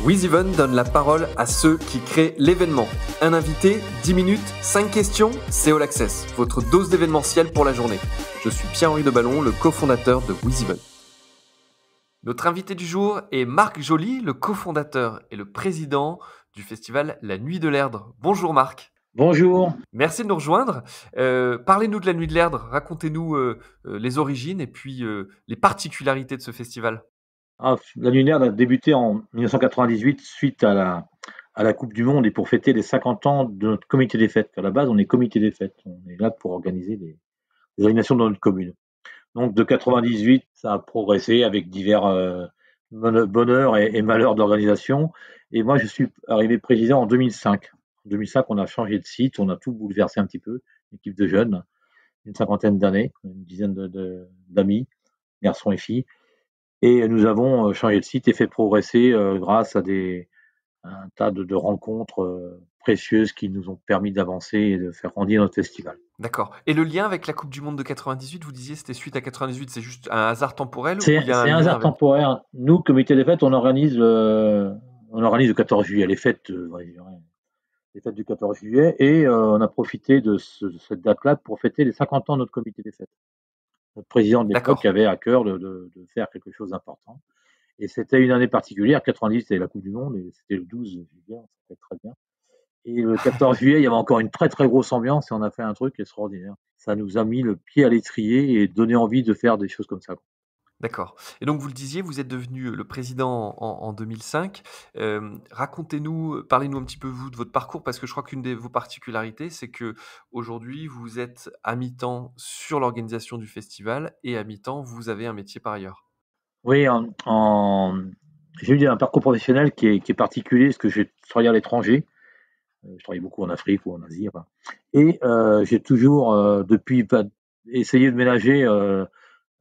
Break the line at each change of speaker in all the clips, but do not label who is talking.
WizEven donne la parole à ceux qui créent l'événement. Un invité, 10 minutes, 5 questions, c'est All Access, votre dose d'événementiel pour la journée. Je suis Pierre-Henri Deballon, le cofondateur de WizEven. Notre invité du jour est Marc Joly, le cofondateur et le président du festival La Nuit de l'Erdre. Bonjour Marc.
Bonjour.
Merci de nous rejoindre. Parlez-nous de La Nuit de l'Erdre, racontez-nous les origines et puis les particularités de ce festival.
La Nuit de l'Erdre a débuté en 1998 suite à la Coupe du Monde et pour fêter les 50 ans de notre comité des fêtes. À la base, on est comité des fêtes. On est là pour organiser les animations dans notre commune. Donc de 98, ça a progressé avec divers bonheurs et malheurs d'organisation. Et moi, je suis arrivé président en 2005. En 2005, on a changé de site, on a tout bouleversé un petit peu. Une équipe de jeunes, une cinquantaine d'années, une dizaine d'amis, garçons et filles. Et nous avons changé de site et fait progresser grâce à un tas de rencontres précieuses qui nous ont permis d'avancer et de faire grandir notre festival.
D'accord. Et le lien avec la Coupe du Monde de 98, vous disiez c'était suite à 98, c'est juste un hasard temporel ou il y a un
C'est un
lien
hasard
avec...
temporaire. Nous, comité des fêtes, on organise le 14 juillet, les fêtes du 14 juillet, et on a profité de cette date-là pour fêter les 50 ans de notre comité des fêtes. Notre président de l'époque
D'accord.
avait à cœur de faire quelque chose d'important. Et c'était une année particulière. 90, c'était la Coupe du Monde, et c'était le 12 juillet, ça fait très bien. Et le 14 juillet, il y avait encore une très très grosse ambiance et on a fait un truc extraordinaire. Ça nous a mis le pied à l'étrier et donné envie de faire des choses comme ça.
D'accord. Et donc vous le disiez, vous êtes devenu le président en 2005. Racontez-nous, parlez-nous un petit peu vous de votre parcours parce que je crois qu'une de vos particularités, c'est que aujourd'hui vous êtes à mi-temps sur l'organisation du festival et à mi-temps vous avez un métier par ailleurs.
Oui, j'ai eu un parcours professionnel qui est particulier parce que j'ai travaillé à l'étranger. Je travaillais beaucoup en Afrique ou en Asie. Enfin. Et j'ai toujours, depuis, essayé de ménager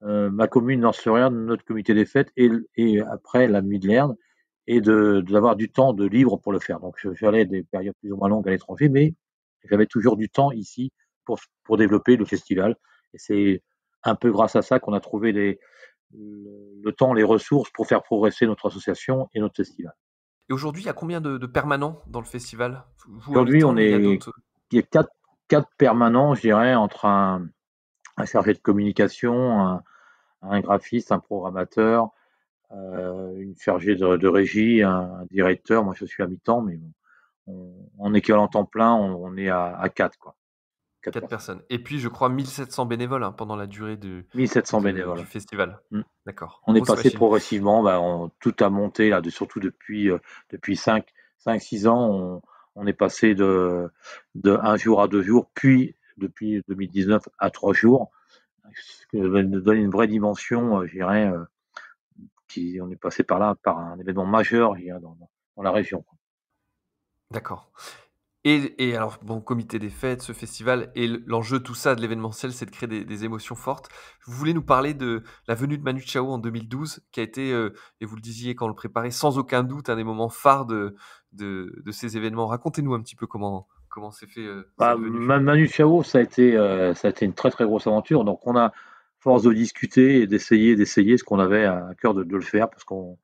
ma commune Nord-sur-Erdre, notre comité des fêtes et après la Nuit de l'Erdre et d'avoir du temps de libre pour le faire. Donc j'allais des périodes plus ou moins longues à l'étranger, mais j'avais toujours du temps ici pour développer le festival. Et c'est un peu grâce à ça qu'on a trouvé le temps, les ressources pour faire progresser notre association et notre festival.
Et aujourd'hui, il y a combien de permanents dans le festival? Vous à
Aujourd'hui,
mi-temps, mais il y a d'autres.
il y a quatre permanents, je dirais, entre un chargé de communication, un graphiste, un programmateur, une chargée de régie, un directeur. Moi, je suis à mi-temps, mais en équivalent temps plein, on est à 4, quoi. 4
4
personnes.
personnes. Et puis, je crois 1700 bénévoles hein, pendant la durée
1700
du
bénévoles.
festival.
Mm.
D'accord.
On est
Grosse
passé
machine.
progressivement, tout a monté, là, surtout depuis 5-6 ans, on est passé de 1 jour à 2 jours, puis depuis 2019 à 3 jours, ce qui nous donne une vraie dimension, je dirais, on est passé par là, par un événement majeur, je dirais, dans la région.
D'accord. Et alors, bon, comité des fêtes, ce festival et l'enjeu, tout ça, de l'événementiel, c'est de créer des émotions fortes. Vous voulez nous parler de la venue de Manu Chao en 2012, qui a été, et vous le disiez quand on le préparait, sans aucun doute, un des moments phares de ces événements. Racontez-nous un petit peu comment s'est fait cette venue.
Manu Chao, ça a été une très très grosse aventure. Donc on a, force de discuter et d'essayer ce qu'on avait à cœur de le faire, parce on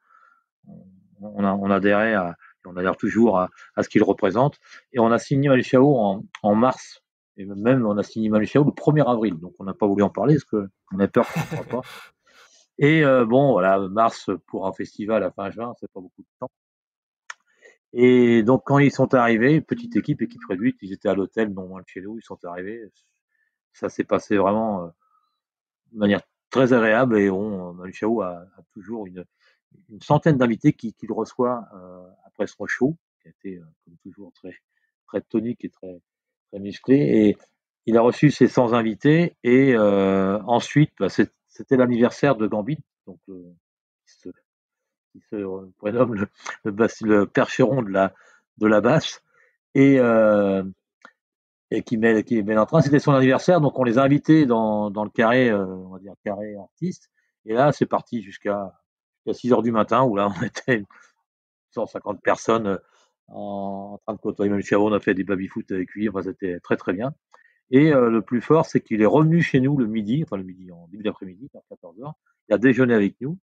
adhérait on adhère toujours à ce qu'il représente. Et on a signé Manu Chao en mars. Et même on a signé Manu Chao le 1er avril. Donc on n'a pas voulu en parler parce qu'on a peur qu'on ne soit pas. Et bon, voilà, mars pour un festival à fin juin, c'est pas beaucoup de temps. Et donc quand ils sont arrivés, équipe réduite, ils étaient à l'hôtel non loin de chez nous, ils sont arrivés. Ça s'est passé vraiment de manière très agréable. Et Manu Chao a toujours une centaine d'invités qu'il reçoit après son show, qui a été comme toujours très, très tonique et très, très musclé. Et il a reçu ses 100 invités. Et ensuite, c'était l'anniversaire de Gambit, donc qui se prénomme le percheron de la basse. Et, qui met en train. C'était son anniversaire, donc on les a invités dans le carré, on va dire carré artiste. Et là, c'est parti jusqu'à 6 heures du matin, où là, on était 150 personnes en train de côtoyer Manu Chao. On a fait des baby-foot avec lui, enfin, c'était très très bien. Et le plus fort, c'est qu'il est revenu chez nous le midi, en début d'après-midi, vers 14 heures. Il a déjeuné avec nous.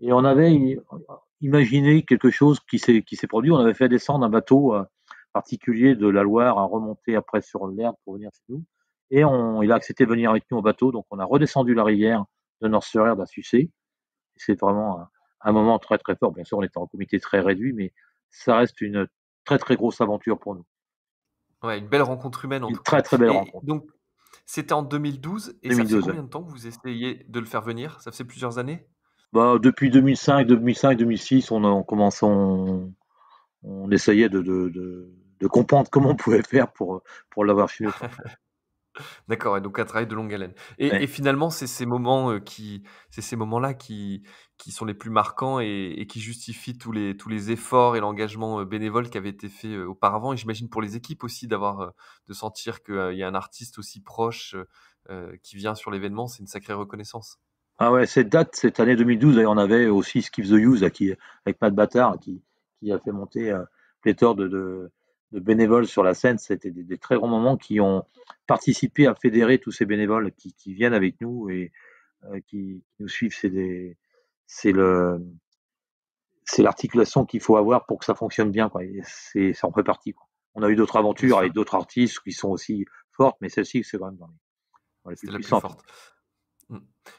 Et imaginer quelque chose qui s'est produit. On avait fait descendre un bateau particulier de la Loire à remonter après sur l'Erdre pour venir chez nous. Et il a accepté de venir avec nous au bateau. Donc on a redescendu la rivière de Nord-sur-Erdre à Sucé. C'est vraiment un moment très très fort. Bien sûr, on était en comité très réduit, mais ça reste une très très grosse aventure pour nous.
Ouais, une belle rencontre humaine en
Une
tout
très
cas.
très belle
Et
rencontre.
donc, c'était en 2012 et ça faisait
2012, ouais.
combien de temps que vous essayez de le faire venir? Ça faisait plusieurs années?
Bah, depuis 2006, on commence, on essayait de comprendre comment on pouvait faire pour l'avoir chez nous, quoi.
D'accord, et donc un travail de longue haleine.
Ouais.
Et finalement, c'est ces moments-là qui sont les plus marquants et qui justifient tous les efforts et l'engagement, bénévole qui avait été fait, auparavant et j'imagine pour les équipes aussi d'avoir, de sentir qu'il y a un artiste aussi proche, qui vient sur l'événement, c'est une sacrée reconnaissance.
Ah ouais, cette année 2012, d'ailleurs, on avait aussi Skip the Use, là, avec Matt Battard, qui a fait monter pléthore de bénévoles sur la scène. C'était des très grands moments qui ont participé à fédérer tous ces bénévoles qui viennent avec nous et qui nous suivent. C'est le, c'est l'articulation qu'il faut avoir pour que ça fonctionne bien, quoi. Et ça en fait partie, quoi. On a eu d'autres
Bien
aventures
sûr,
avec d'autres artistes qui sont aussi fortes, mais celle-ci, c'est quand même dans les plus
c'était la plus
puissantes.
forte. Mmh.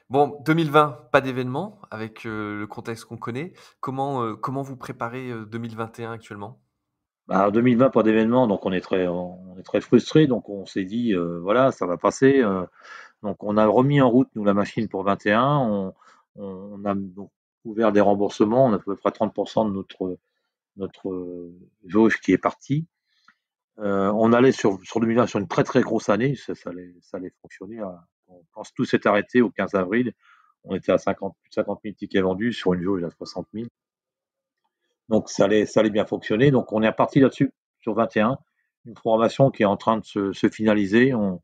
Bon, 2020, pas d'événement avec, le contexte qu'on connaît. Comment vous préparez, 2021 actuellement?
Bah, en 2020, pas d'événement, donc on est très frustrés. Donc on s'est dit, voilà, ça va passer. Donc on a remis en route, nous, la machine pour 21. On a donc ouvert des remboursements. On a à peu près 30% de notre jauge qui est partie. On allait sur 2020 sur une très très grosse année. Ça allait fonctionner. Quand tout s'est arrêté au 15 avril, on était à 50, plus de 50 000 tickets vendus sur une jauge à 60 000. Donc ça allait bien fonctionner. Donc on est reparti là-dessus sur 21. Une programmation qui est en train de se finaliser. On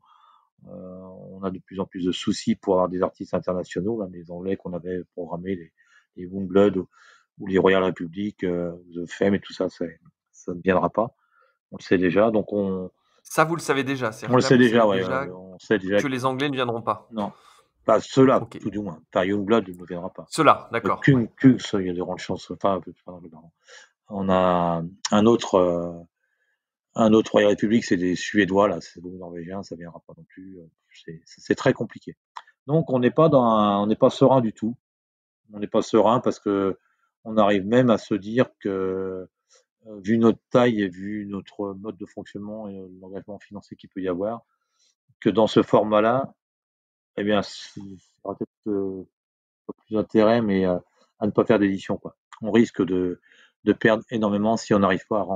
a de plus en plus de soucis pour avoir des artistes internationaux. Là, les Anglais qu'on avait programmés, les Woundblood ou les Royal Republic, The Femme et tout ça, ça ne viendra pas. On le sait déjà. Donc
Ça, vous le savez déjà?
on
C'est-à-dire
le
que là,
sait
vous
déjà,
savez
ouais,
déjà
on sait déjà
que les Anglais ne viendront pas?
non, pas ceux-là,
OK.
tout du moins. Pas Youngblood ne viendra pas.
Ceux-là, d'accord, ouais.
Kungs, il y a des grandes chances. Enfin, pardon. On a un autre, un autre Royal Republic, c'est des Suédois, là, c'est des Norvégiens, ça viendra pas non plus. C'est très compliqué. Donc on n'est pas serein du tout. On n'est pas serein parce que on arrive même à se dire que, vu notre taille et vu notre mode de fonctionnement et l'engagement financier qu'il peut y avoir, que dans ce format-là, eh bien, ça aura peut-être pas plus d'intérêt, mais à ne pas faire d'édition, quoi. On risque de perdre énormément si on n'arrive pas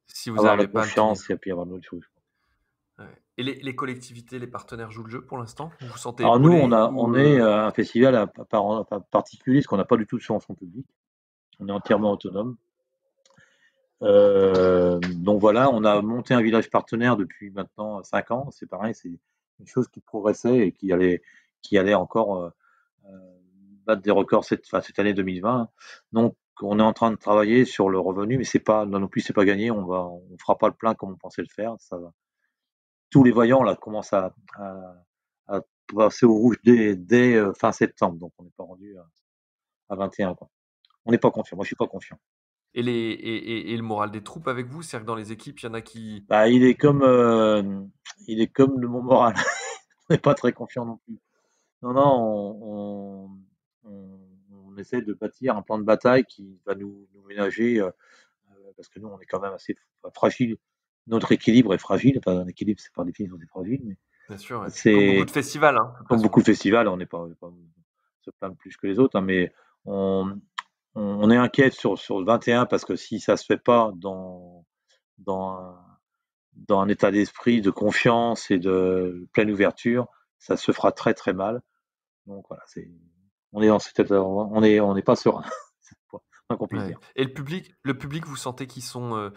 Si
à
vous
avoir la
n'arrivez pas à le
confiance et
tenir.
puis avoir d'autres choses.
Ouais. Et les collectivités, les partenaires jouent le jeu pour l'instant? Vous vous sentez
Alors nous,
épaulés
on
ou,
est un festival particulier, parce qu'on n'a pas du tout de subvention publique. On est entièrement autonome. Donc voilà, on a monté un village partenaire depuis maintenant 5 ans. C'est pareil, c'est une chose qui progressait et qui allait encore battre des records cette année 2020. Donc on est en train de travailler sur le revenu, mais c'est pas non plus c'est pas gagné. On fera pas le plein comme on pensait le faire. Tous les voyants là commencent à passer au rouge dès fin septembre. Donc on n'est pas rendu à 21 quoi. On n'est pas confiant. Moi je suis pas confiant.
et le moral des troupes avec vous? C'est-à-dire que dans les équipes, il y en a qui
Bah, il est comme le mon moral. On n'est pas très confiant non plus. Non, non, on essaie de bâtir un plan de bataille qui va nous ménager, parce que nous, on est quand même assez fragile. Notre équilibre est fragile. Enfin, un équilibre, c'est par définition, c'est fragile, mais
bien sûr, ouais. Comme beaucoup
c'est
de festivals, hein, de toute
comme
façon.
beaucoup de festivals, on n'est pas se plaindre plus que les autres, hein, mais on, on est inquiet sur le 21 parce que si ça se fait pas dans un, dans un état d'esprit de confiance et de pleine ouverture, ça se fera très très mal. Donc voilà, on est dans cet état, on n'est pas serein. C'est le moins qu'on puisse
Ouais.
dire.
Et le public, vous sentez qu'ils sont,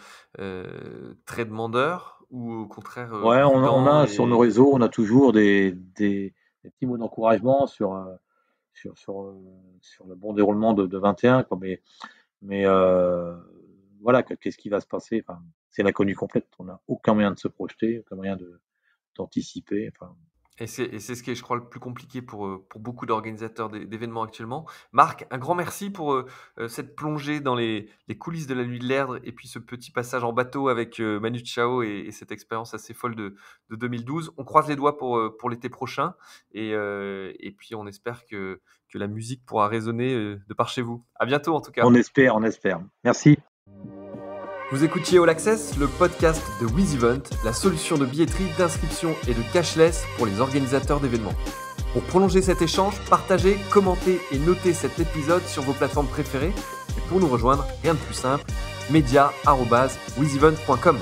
très demandeurs ou au contraire,
Ouais, on
prudents
a sur nos
et
réseaux, on a toujours des petits mots d'encouragement sur, sur le bon déroulement de 21, quoi, mais voilà, qu'est-ce qui va se passer? Enfin, c'est l'inconnu complète. On n'a aucun moyen de se projeter, aucun moyen d'anticiper. Enfin,
Et c'est ce qui est, je crois, le plus compliqué pour beaucoup d'organisateurs d'événements actuellement. Marc, un grand merci pour, cette plongée dans les coulisses de la Nuit de l'Erdre et puis ce petit passage en bateau avec, Manu Chao et cette expérience assez folle de 2012. On croise les doigts pour l'été prochain et puis on espère que la musique pourra résonner, de par chez vous. À bientôt en tout cas.
On espère, on espère. Merci.
Vous écoutiez All Access, le podcast de WizEvent, la solution de billetterie, d'inscription et de cashless pour les organisateurs d'événements. Pour prolonger cet échange, partagez, commentez et notez cet épisode sur vos plateformes préférées. Et pour nous rejoindre, rien de plus simple, media@wizevent.com.